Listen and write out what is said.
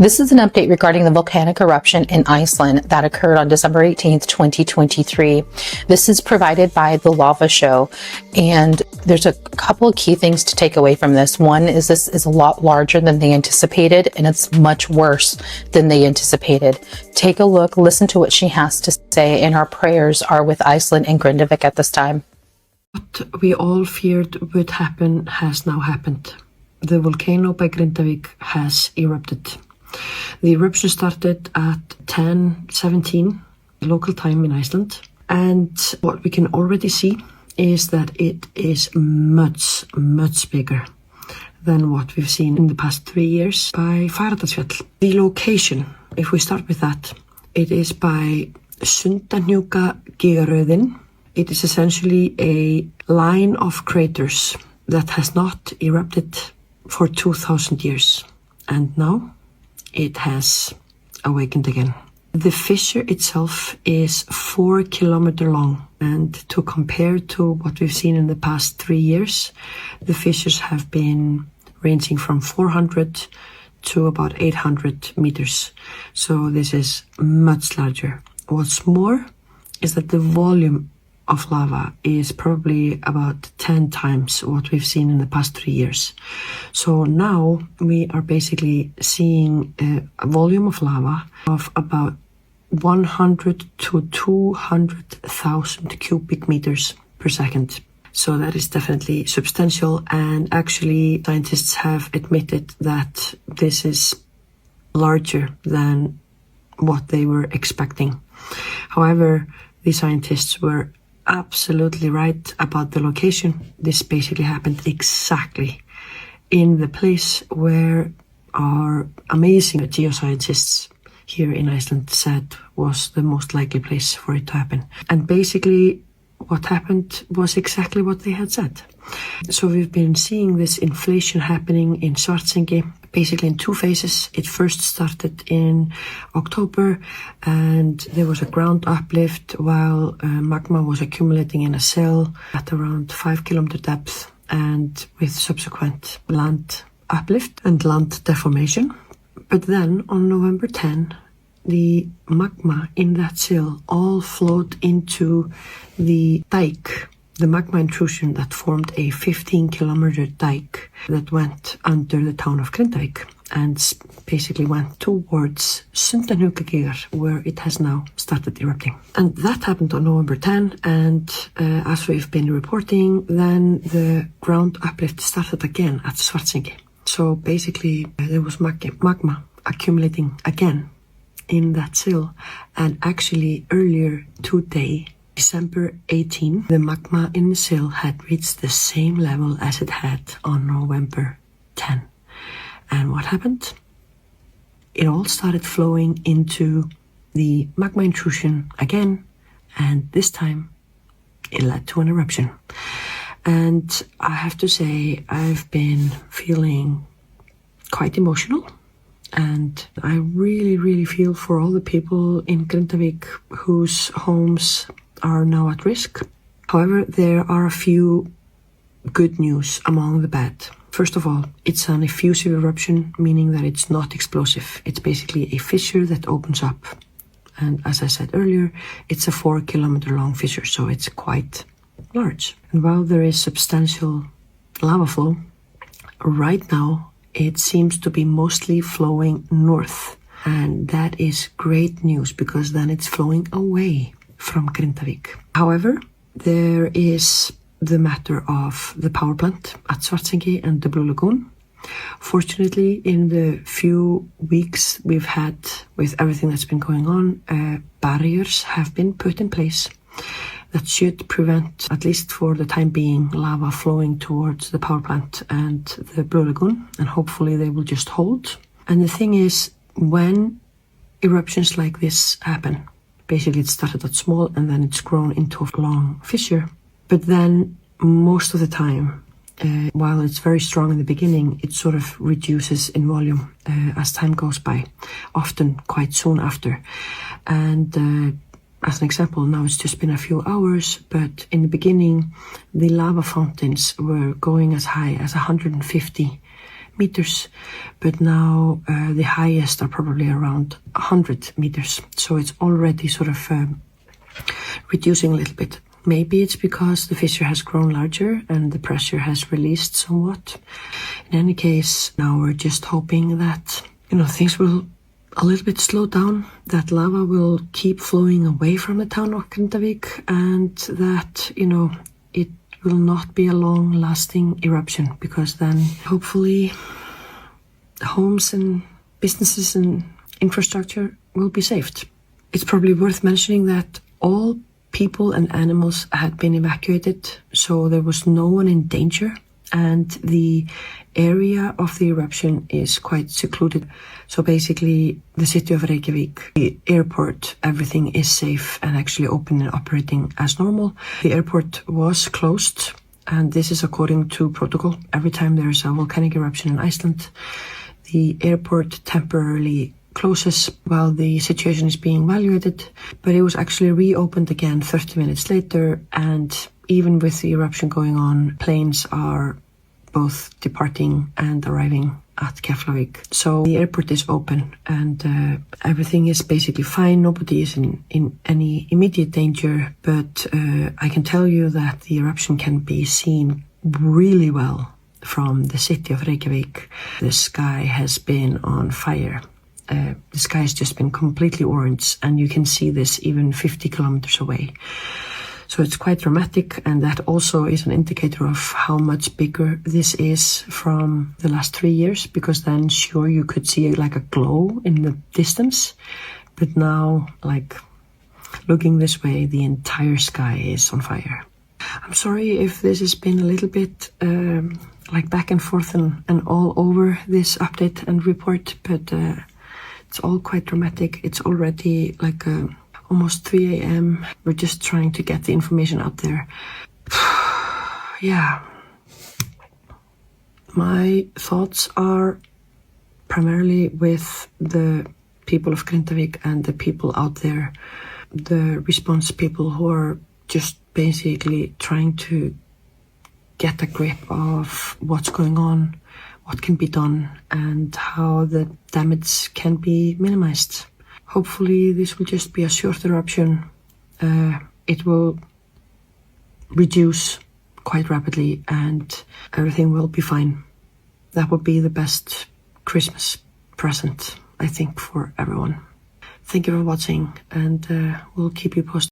This is an update regarding the volcanic eruption in Iceland that occurred on December 18th, 2023. This is provided by the Lava Show, and there's a couple of key things to take away from this. One is this is a lot larger than they anticipated, and it's much worse than they anticipated. Take a look, listen to what she has to say, and our prayers are with Iceland and Grindavik at this time. What we all feared would happen has now happened. The volcano by Grindavik has erupted. The eruption started at 10:17 local time in Iceland, and what we can already see is that it is much bigger than what we've seen in the past 3 years by Fagradalsfjall. The location, if we start with that, it is by Sundahnjúkagigaröðin. It is essentially a line of craters that has not erupted for 2,000 years, and now it has awakened again. The fissure itself is 4 kilometers long, and to compare to what we've seen in the past 3 years, the fissures have been ranging from 400 to about 800 meters. So this is much larger. What's more is that the volume of lava is probably about 10 times what we've seen in the past 3 years. So now we are basically seeing a volume of lava of about 100 to 200,000 cubic meters per second. So that is definitely substantial, and actually scientists have admitted that this is larger than what they were expecting. However, the scientists were absolutely right about the location. This basically happened exactly in the place where our amazing geoscientists here in Iceland said was the most likely place for it to happen. And basically what happened was exactly what they had said. So we've been seeing this inflation happening in Svartsengi basically in two phases. It first started in October, and there was a ground uplift while magma was accumulating in a sill at around 5 kilometer depth, and with subsequent land uplift and land deformation. But then on November 10, the magma in that sill all flowed into the dike, the magma intrusion that formed a 15-kilometer dike that went under the town of Grindavik and basically went towards Sundahnjúkagigar, where it has now started erupting. And that happened on November 10, and as we've been reporting, then the ground uplift started again at Svartsengi. So basically there was magma accumulating again in that sill, and actually earlier today, December 18, the magma in the sill had reached the same level as it had on November 10. And what happened? It all started flowing into the magma intrusion again, and this time it led to an eruption. And I have to say, I've been feeling quite emotional, and I really feel for all the people in Grindavik whose homes are now at risk. However, there are a few good news among the bad. First of all, it's an effusive eruption, meaning that it's not explosive. It's basically a fissure that opens up. And as I said earlier, it's a 4 kilometer long fissure, so it's quite large. And while there is substantial lava flow, right now it seems to be mostly flowing north. And that is great news, because then it's flowing away from Grindavik. However, there is the matter of the power plant at Svartsengi and the Blue Lagoon. Fortunately, in the few weeks we've had with everything that's been going on, barriers have been put in place that should prevent, at least for the time being, lava flowing towards the power plant and the Blue Lagoon, and hopefully they will just hold. And the thing is, when eruptions like this happen, basically it started out small and then it's grown into a long fissure. But then most of the time, while it's very strong in the beginning, it sort of reduces in volume as time goes by, often quite soon after. And as an example, now it's just been a few hours, but in the beginning, the lava fountains were going as high as 150 meters, but now the highest are probably around 100 meters. So it's already sort of reducing a little bit. Maybe it's because the fissure has grown larger and the pressure has released somewhat. In any case, now we're just hoping that, things will a little bit slow down, that lava will keep flowing away from the town of Grindavik, and that, it will not be a long-lasting eruption, because then hopefully homes and businesses and infrastructure will be saved. It's probably worth mentioning that all people and animals had been evacuated, so there was no one in danger, and the area of the eruption is quite secluded. So basically, the city of Reykjavik, the airport, everything is safe and actually open and operating as normal. The airport was closed, and this is according to protocol. Every time there is a volcanic eruption in Iceland, the airport temporarily closes while the situation is being evaluated, but it was actually reopened again 30 minutes later, and even with the eruption going on, planes are both departing and arriving at Keflavik. So the airport is open, and everything is basically fine. Nobody is in any immediate danger, but I can tell you that the eruption can be seen really well from the city of Reykjavik. The sky has been on fire. The sky has just been completely orange, and you can see this even 50 kilometers away. So it's quite dramatic, and that also is an indicator of how much bigger this is from the last 3 years, because then sure you could see like a glow in the distance, but now, like, looking this way, the entire sky is on fire. I'm sorry if this has been a little bit like back and forth and all over this update and report, but it's all quite dramatic. It's already like almost 3 a.m. We're just trying to get the information out there. Yeah. My thoughts are primarily with the people of Grindavik and the people out there, the response people who are just basically trying to get a grip of what's going on, what can be done, and how the damage can be minimized. Hopefully this will just be a short eruption. It will reduce quite rapidly and everything will be fine. That would be the best Christmas present, I think, for everyone. Thank you for watching, and we'll keep you posted.